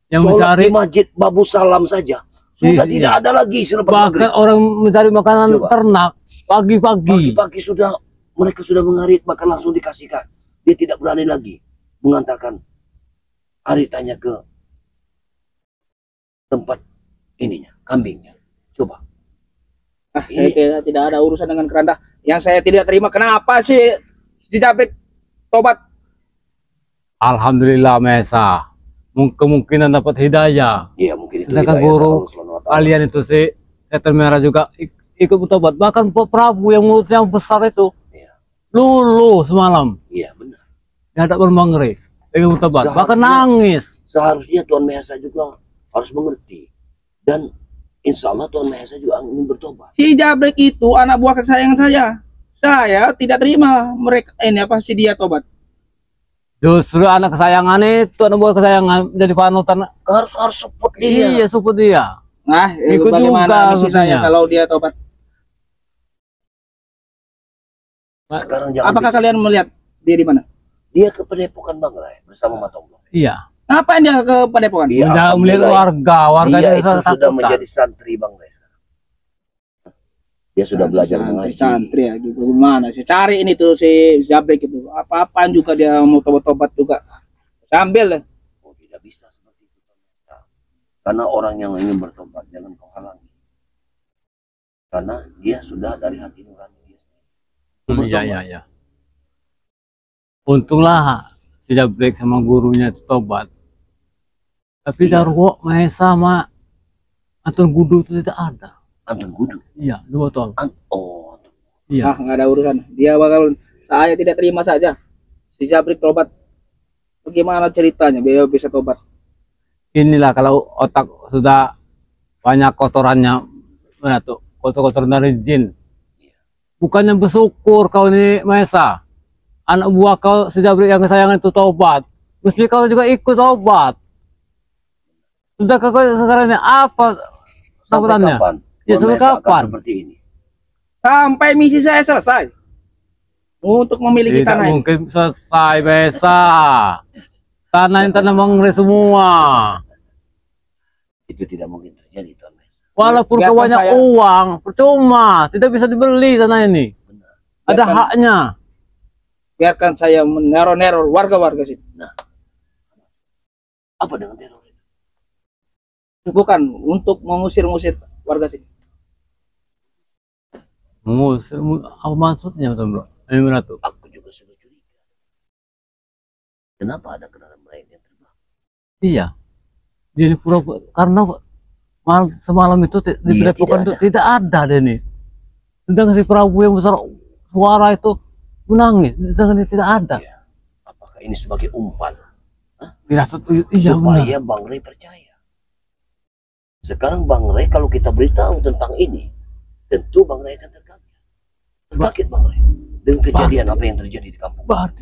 Speaker 2: Yang
Speaker 3: sholat
Speaker 2: mencari
Speaker 3: di masjid Babu Salam saja sudah
Speaker 2: Iya.
Speaker 3: tidak ada lagi selepas
Speaker 2: bahkan
Speaker 3: maghrib.
Speaker 2: orang mencari makanan
Speaker 3: Coba.
Speaker 2: ternak pagi-pagi.
Speaker 3: Pagi-pagi sudah mereka sudah mengarit, bahkan langsung dikasihkan. Dia tidak berani lagi mengantarkan aritannya ke tempat ininya, kambingnya. Coba.
Speaker 5: Saya tidak ada urusan dengan keranda. Yang saya tidak terima, kenapa sih si Jabrik tobat?
Speaker 2: Alhamdulillah Mahesa. Kemungkinan dapat hidayah.
Speaker 3: Iya, mungkin itu
Speaker 2: Sedangkan
Speaker 3: hidayah
Speaker 2: guru
Speaker 3: Allah Subhanahu wa Ta'ala.
Speaker 2: kalian itu si setan merah juga ikut bertobat. Bahkan Pak Prabu yang mulutnya besar itu
Speaker 3: Iya.
Speaker 2: luluh semalam.
Speaker 3: Iya, benar.
Speaker 2: Dia ada bermanggri. Ikut bertobat.
Speaker 3: Seharusnya-
Speaker 2: Bahkan nangis.
Speaker 3: Seharusnya Tuhan Mahesa juga harus mengerti. Dan insya Allah Tuhan Mahesa juga ingin bertobat.
Speaker 5: Si Jabrik itu anak buah kesayangan saya. Saya tidak terima mereka ini apa si dia tobat.
Speaker 2: Justru anak kesayangan itu, anak buah kesayangan jadi panutan.
Speaker 3: Harus support dia.
Speaker 2: Iya, support dia.
Speaker 5: Nah,
Speaker 2: Ikut
Speaker 5: bagaimana
Speaker 2: juga
Speaker 5: misi
Speaker 2: maksudnya.
Speaker 5: saya kalau dia tobat?
Speaker 3: Sekarang jangan
Speaker 5: Apakah
Speaker 3: bicara.
Speaker 5: kalian melihat dia di mana?
Speaker 3: Dia ke Padepokan Bangrai bersama Matonglo.
Speaker 2: Iya.
Speaker 5: Ngapain dia ke Padepokan?
Speaker 3: Dia
Speaker 2: Melihat
Speaker 3: alhamdulillah,
Speaker 2: warga
Speaker 3: dia
Speaker 2: itu
Speaker 3: itu sudah
Speaker 2: takutan.
Speaker 3: menjadi santri Bangrai. Dia sudah belajar mengaji.
Speaker 5: Santri ya, gitu. Gimana? Saya cari ini tuh si Jabrik itu. Apa-apaan juga dia mau tobat-tobat juga. Sambil lah.
Speaker 3: Oh, tidak bisa seperti itu. Karena orang yang ingin bertobat jangan kau halangi. Karena dia sudah dari hati nurani dia.
Speaker 2: Iya, iya, iya. Untunglah si Jabrik sama gurunya itu tobat. Tapi
Speaker 3: Iya.
Speaker 2: Jarwo, Mahesa sama Antun Gudu itu tidak ada.
Speaker 3: Antun Gudu.
Speaker 2: Iya, dua tol.
Speaker 3: Oh,
Speaker 2: Iya.
Speaker 5: Ah, nggak ada urusan. Dia bakal, saya tidak terima saja. Si Jabrik tobat. Bagaimana ceritanya biar bisa tobat?
Speaker 2: Inilah kalau otak sudah banyak kotorannya, mana tuh? Kotor-kotoran dari jin. Bukannya bersyukur kau ini Mahesa. Anak buah kau si Jabrik yang kesayangan itu tobat. Mesti kau juga ikut tobat. Sudah sekarang ini apa sabatannya?
Speaker 3: kapan?
Speaker 2: Ya, sampai
Speaker 3: Memesa akan
Speaker 2: kapan?
Speaker 3: seperti ini.
Speaker 5: Sampai misi saya selesai untuk memiliki
Speaker 2: Tidak
Speaker 5: tanah ini.
Speaker 2: mungkin selesai Besa. Tanah ini tanah Bangre semua.
Speaker 3: Itu tidak mungkin terjadi, Tuan Mesa.
Speaker 2: Walaupun kau
Speaker 5: Biarkan
Speaker 2: banyak
Speaker 5: saya-
Speaker 2: uang, percuma, tidak bisa dibeli tanah ini. Ada
Speaker 5: Biarkan-
Speaker 2: haknya.
Speaker 5: Biarkan saya meneror-neror warga-warga sini.
Speaker 3: Apa dengan teror itu?
Speaker 5: Bukan untuk mengusir-ngusir warga sini.
Speaker 2: Apa maksudnya, Bro? Ini mana tuh?
Speaker 3: Aku juga sudah curiga. Kenapa ada kendaraan lain yang terbang?
Speaker 2: Iya. Jadi pura-pura karena semalam itu di
Speaker 3: Iya,
Speaker 2: Padepokan
Speaker 3: tidak
Speaker 2: itu tidak ada Denny. Sedangkan si Prabu yang besar suara itu menangis, sedangkan dia tidak ada.
Speaker 3: Iya. Apakah ini sebagai umpan?
Speaker 2: Dirasut, iya benar.
Speaker 3: Supaya Bang Rey percaya. Sekarang Bang Rey kalau kita beritahu tentang ini, tentu Bang Rey akan terkaget. Terkaget Bang Rey dengan kejadian apa yang terjadi di kampung.
Speaker 2: Berarti,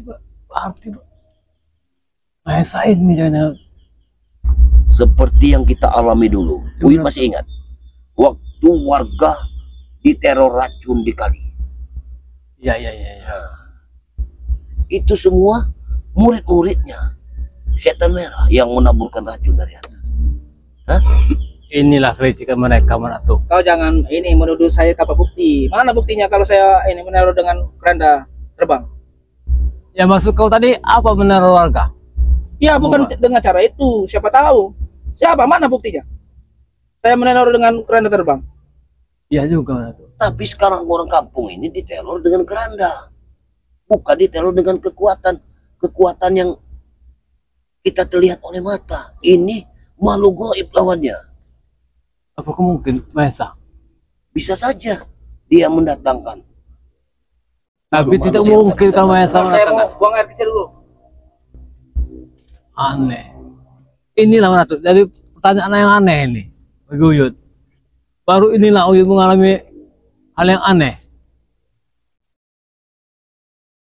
Speaker 2: Mahesa ini jangan.
Speaker 3: Seperti yang kita alami dulu. Bui masih ingat waktu warga diteror racun di kali.
Speaker 2: Iya.
Speaker 3: Itu semua murid-muridnya setan merah yang menaburkan racun dari atas. Hah?
Speaker 2: Inilah kelicikan mereka, mana tuh?
Speaker 5: Kau jangan ini menuduh saya tanpa bukti. Mana buktinya kalau saya ini meneror dengan keranda terbang?
Speaker 2: Ya maksud kau tadi apa meneror warga?
Speaker 5: Ya bukan dengan cara itu. Siapa tahu? Siapa? Mana buktinya? Saya meneror dengan keranda terbang.
Speaker 2: Iya juga, mana tuh?
Speaker 3: Tapi sekarang orang kampung ini diteror dengan keranda, bukan diteror dengan kekuatan yang kita terlihat oleh mata. Ini makhluk gaib lawannya.
Speaker 2: Apakah mungkin Mahesa?
Speaker 3: Bisa saja dia mendatangkan.
Speaker 2: Tapi
Speaker 3: Malu-malu
Speaker 2: tidak
Speaker 3: yang
Speaker 2: mungkin
Speaker 3: tak bisa
Speaker 2: kalau Mahesa
Speaker 5: Saya mau
Speaker 2: mengatakan
Speaker 5: buang air kecil dulu.
Speaker 2: aneh. Inilah mana tuh? Jadi pertanyaan yang aneh ini, bagi Uyut. Baru inilah Uyut mengalami hal yang aneh.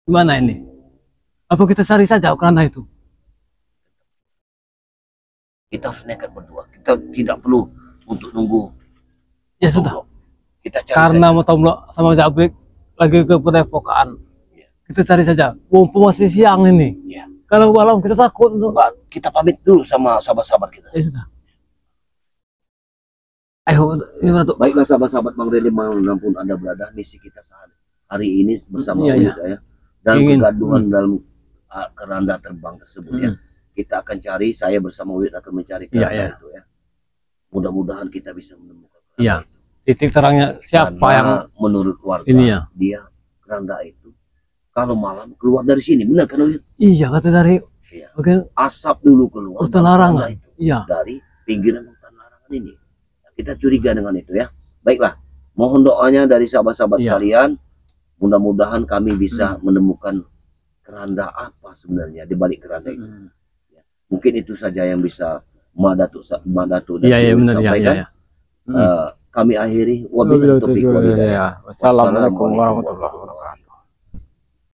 Speaker 2: Gimana ini? Apa kita cari saja kerana itu?
Speaker 3: Kita harus nekat berdua. Kita tidak perlu untuk nunggu.
Speaker 2: Ya sudah.
Speaker 3: Kita cari
Speaker 2: Karena
Speaker 3: saja.
Speaker 2: mau Tomlo sama Jabrik lagi ke Padepokan.
Speaker 3: Ya.
Speaker 2: Kita cari saja. Mumpung masih siang ini.
Speaker 3: Ya.
Speaker 2: Kalau malam kita takut untuk.
Speaker 3: Mbak, kita pamit dulu sama sahabat-sahabat kita.
Speaker 2: Ya sudah. Ayo, gimana tuh?
Speaker 3: Baiklah sahabat-sahabat Bang Rey dimanapun Anda berada, misi kita hari ini bersama
Speaker 2: Iya,
Speaker 3: Uyut ya. Dalam
Speaker 2: Ingin.
Speaker 3: kegaduhan dalam keranda terbang tersebut ya.
Speaker 2: Mm.
Speaker 3: Kita akan cari, saya bersama Uyut akan mencari
Speaker 2: Iya,
Speaker 3: keranda
Speaker 2: iya.
Speaker 3: itu ya. Mudah-mudahan kita bisa menemukan keranda
Speaker 2: Iya.
Speaker 3: itu.
Speaker 2: Titik terangnya siapa
Speaker 3: Karena
Speaker 2: yang
Speaker 3: menurut warga
Speaker 2: ini ya?
Speaker 3: dia keranda itu kalau malam keluar dari sini, benar kan Uyut?
Speaker 2: Iya kata dari
Speaker 3: Iya.
Speaker 2: bagian
Speaker 3: Asap dulu keluar
Speaker 2: hutan
Speaker 3: dari
Speaker 2: larangan.
Speaker 3: keranda itu,
Speaker 2: Iya.
Speaker 3: dari pinggiran hutan larangan ini. Nah, kita curiga dengan itu ya. Baiklah, mohon doanya dari sahabat-sahabat
Speaker 2: Iya.
Speaker 3: sekalian. Mudah-mudahan kami bisa menemukan keranda apa sebenarnya di balik keranda itu. Ya. Mungkin itu saja yang bisa Madatu dan
Speaker 2: Iya iya
Speaker 3: Uyut
Speaker 2: benar ya
Speaker 3: sampaikan.
Speaker 2: ya.
Speaker 3: Kami akhiri wabillahi taufiq wal hidayah.
Speaker 2: Wassalamualaikum warahmatullahi wabarakatuh.